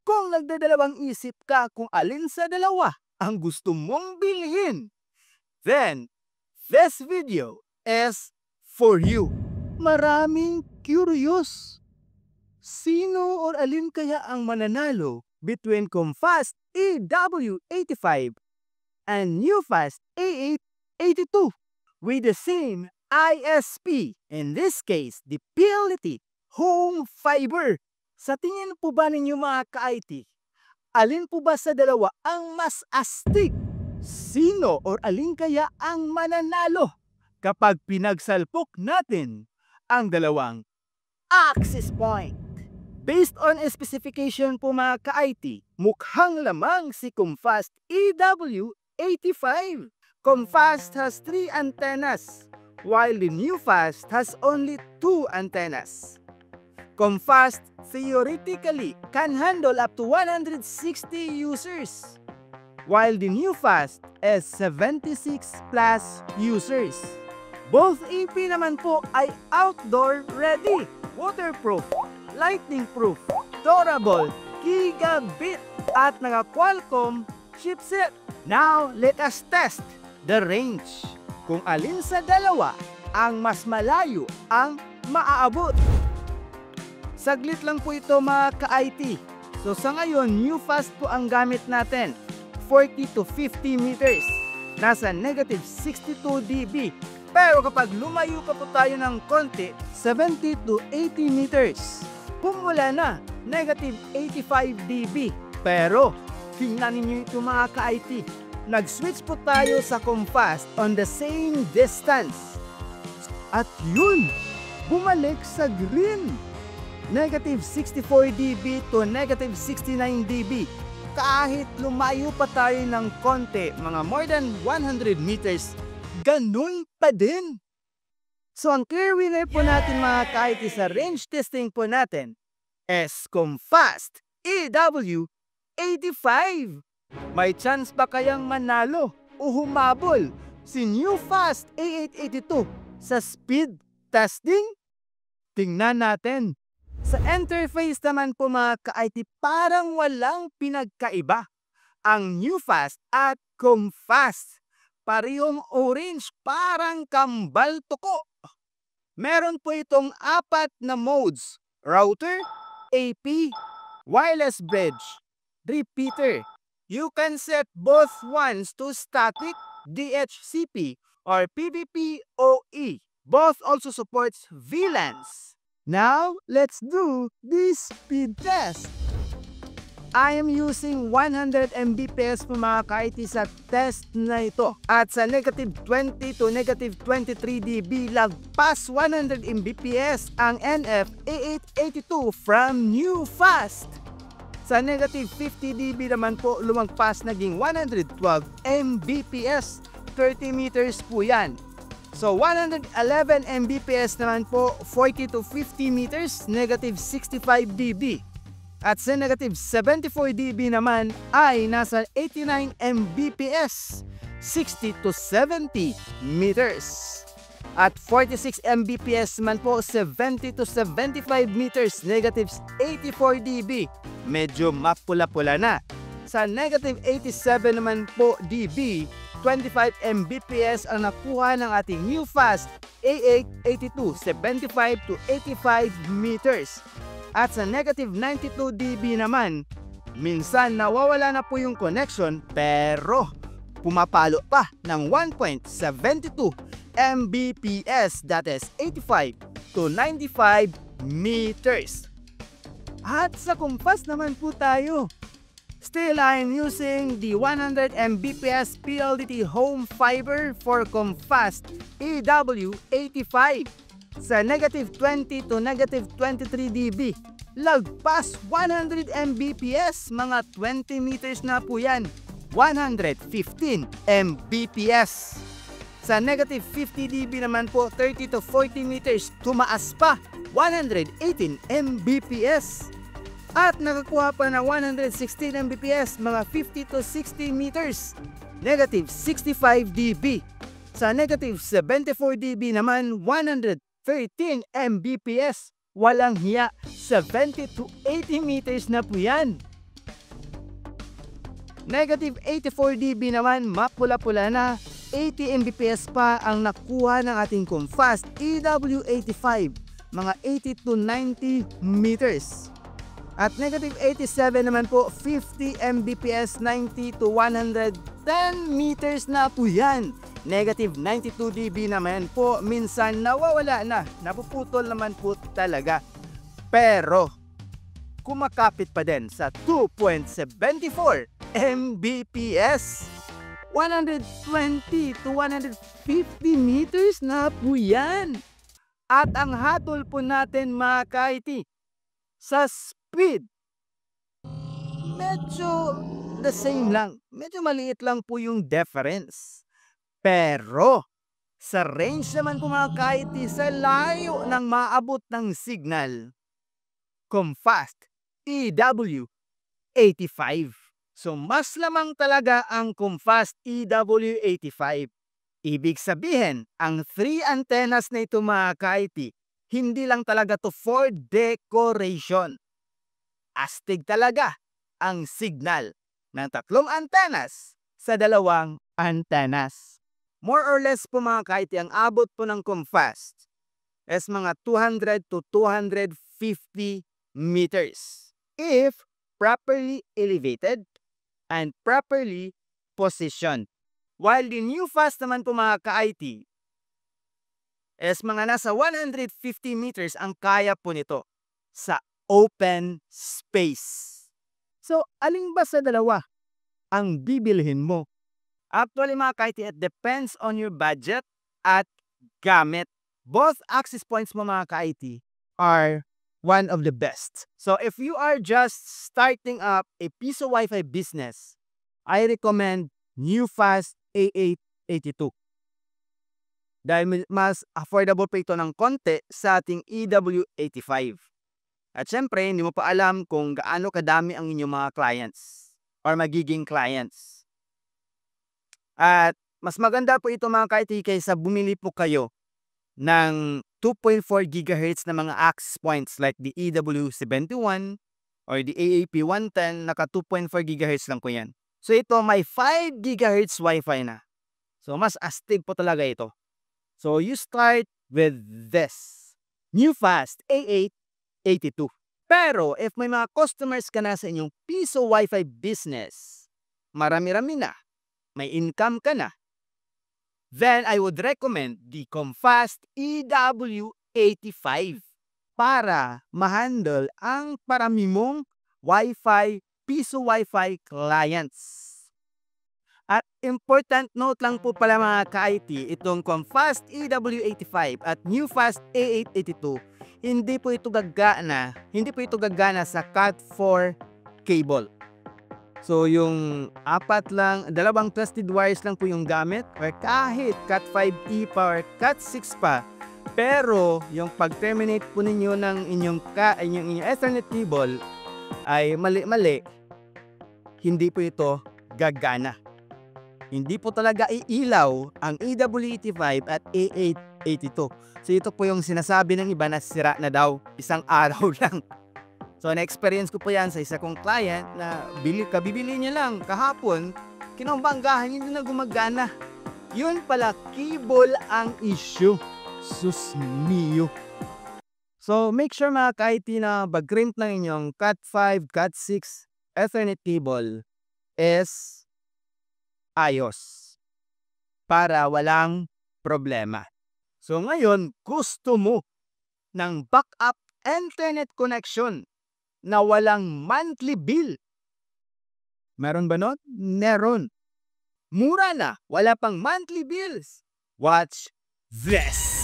Kung nagdadalawang isip ka kung alin sa dalawa ang gusto mong bilhin, then this video is for you. Maraming curious. Sino or alin kaya ang mananalo between Comfast EW85 and Newfast A882 with the same ISP, in this case, the PLDT Home Fiber? Sa tingin po ba ninyo mga ka-IT, alin po ba sa dalawa ang mas astig? Sino or alin kaya ang mananalo kapag pinagsalpok natin ang dalawang access point? Based on specification po mga ka-IT, mukhang lamang si Comfast EW85. Comfast has 3 antennas, while the Newfast has only 2 antennas. Comfast theoretically can handle up to 160 users, while the Newfast is 76 plus users. Both AP naman po ay outdoor ready, waterproof, lightning-proof, durable, gigabit at naka-Qualcomm chipset. Now, let us test the range. Kung alin sa dalawa ang mas malayo ang maaabot. Saglit lang po ito mga ka-IT. So sa ngayon, Newfast po ang gamit natin. 40 to 50 meters. Nasa negative 62 dB. Pero kapag lumayo pa po tayo ng konti, 70 to 80 meters. Pumula na, negative 85 dB. Pero, tingnan ninyo ito mga ka-IT. Nag-switch po tayo sa Comfast on the same distance. At yun, bumalik sa green. Negative 64 dB to negative 69 dB. Kahit lumayo pa tayo ng konti, mga more than 100 meters, ganun pa din. So ang clear winner po natin mga ka-IT sa range testing po natin is Comfast EW85. May chance ba kayang manalo o humabol si Newfast A882 sa speed testing? Tingnan natin. Sa interface naman po mga ka-IT, parang walang pinagkaiba ang Newfast at Comfast. Parehong orange, parang kambal tuko. Meron po itong 4 na modes: router, AP, wireless bridge, repeater. You can set both ones to static, DHCP, or PVP-oE. Both also supports VLANs. Now, let's do this speed test. I am using 100 Mbps po mga ka-IT sa test na ito. At sa negative 20 to negative 23 dB, lagpas 100 Mbps ang NF-A882 from Newfast. Sa negative 50 dB naman po, lumagpas naging 112 Mbps, 30 meters po yan. So 111 Mbps naman po, 40 to 50 meters, negative 65 dB. At sa negative 74 dB naman ay nasa 89 Mbps, 60 to 70 meters. At 46 Mbps naman po, 70 to 75 meters, negative 84 dB. Medyo mapula-pula na. Sa negative 87 naman po dB, 25 Mbps ang nakuha ng ating Newfast A882, 75 to 85 meters. At sa negative 92 dB naman, minsan nawawala na po yung connection pero pumapalo pa ng 1.72 Mbps, that is 85 to 95 meters. At sa Comfast naman po tayo. Still, I'm using the 100 Mbps PLDT Home Fiber for Comfast EW85. Sa negative 20 to negative 23 dB, lagpas 100 Mbps, mga 20 meters na po yan, 115 Mbps. Sa negative 50 dB naman po, 30 to 40 meters, tumaas pa, 118 Mbps. At nakakuha pa ng 116 Mbps, mga 50 to 60 meters, negative 65 dB. Sa negative 74 dB naman, 113 Mbps. Walang hiya, 70 to 80 meters na po yan. Negative 84 dB naman, mapula-pula na. 80 Mbps pa ang nakuha ng ating Comfast EW85, mga 80 to 90 meters. At negative 87 naman po, 50 Mbps, 90 to 110 meters na po yan. Negative 92 dB naman po, minsan nawawala na, napuputol naman po talaga. Pero, kumakapit pa din sa 2.74 Mbps. 120 to 150 meters na po yan. At ang hatol po natin mga ka-IT, sa speed, medyo the same lang. Medyo maliit lang po yung difference. Pero, sa range naman po mga ka-IT, sa layo ng maabot ng signal, Comfast EW85. So, mas lamang talaga ang Comfast EW85. Ibig sabihin, ang 3 antennas na ito mga ka-IT, hindi lang talaga to for decoration. Astig talaga ang signal ng 3 antennas sa 2 antennas. More or less po mga ka-IT, ang abot po ng Comfast is mga 200 to 250 meters if properly elevated and properly positioned. While the new fast naman po mga ka-IT is mga nasa 150 meters ang kaya po nito sa open space. So, alin ba sa dalawa ang bibilhin mo? Actually mga ka-IT, it depends on your budget at gamit. Both access points mo mga ka-IT are one of the best. So if you are just starting up a piso Wi-Fi business, I recommend NewFast A882. Dahil mas affordable pa ito ng konti sa ating EW85. At syempre, hindi mo pa alam kung gaano kadami ang inyong mga clients or magiging clients. At mas maganda po ito mga ka-IT kaysa bumili po kayo ng 2.4 GHz na mga access points like the EW71 or the AAP110, naka 2.4 GHz lang po yan. So ito may 5 GHz Wi-Fi na. So mas astig po talaga ito. So you start with this NewFast A882. Pero if may mga customers ka na sa inyong piso Wi-Fi business, marami-rami na, may income ka na, then I would recommend the Comfast EW85 para ma-handle ang parami mong Wi-Fi, piso Wi-Fi clients. At important note lang po pala mga ka-IT, itong Comfast EW85 at NewFast A882, hindi po ito gagana sa Cat4 cable. So yung 2 trusted wires lang po yung gamit, or kahit Cat5e pa or Cat6 pa, pero yung pag-terminate po ninyo ng inyong Ethernet cable ay mali-mali, hindi po ito gagana. Hindi po talaga iilaw ang EW85 at A882. So ito po yung sinasabi ng iba na sira na daw isang araw lang. So, na-experience ko po yan sa isa kong client na kabibili niya lang kahapon, kinabanggahan hindi na gumagana. Yun pala, cable ang issue. Sus mio. So, make sure mga ka-IT na bag-rent ng inyong Cat5, Cat6 Ethernet cable is ayos para walang problema. So, ngayon, gusto mo ng backup internet connection na walang monthly bill. Meron ba nun? Meron. Mura na, wala pang monthly bills. Watch this!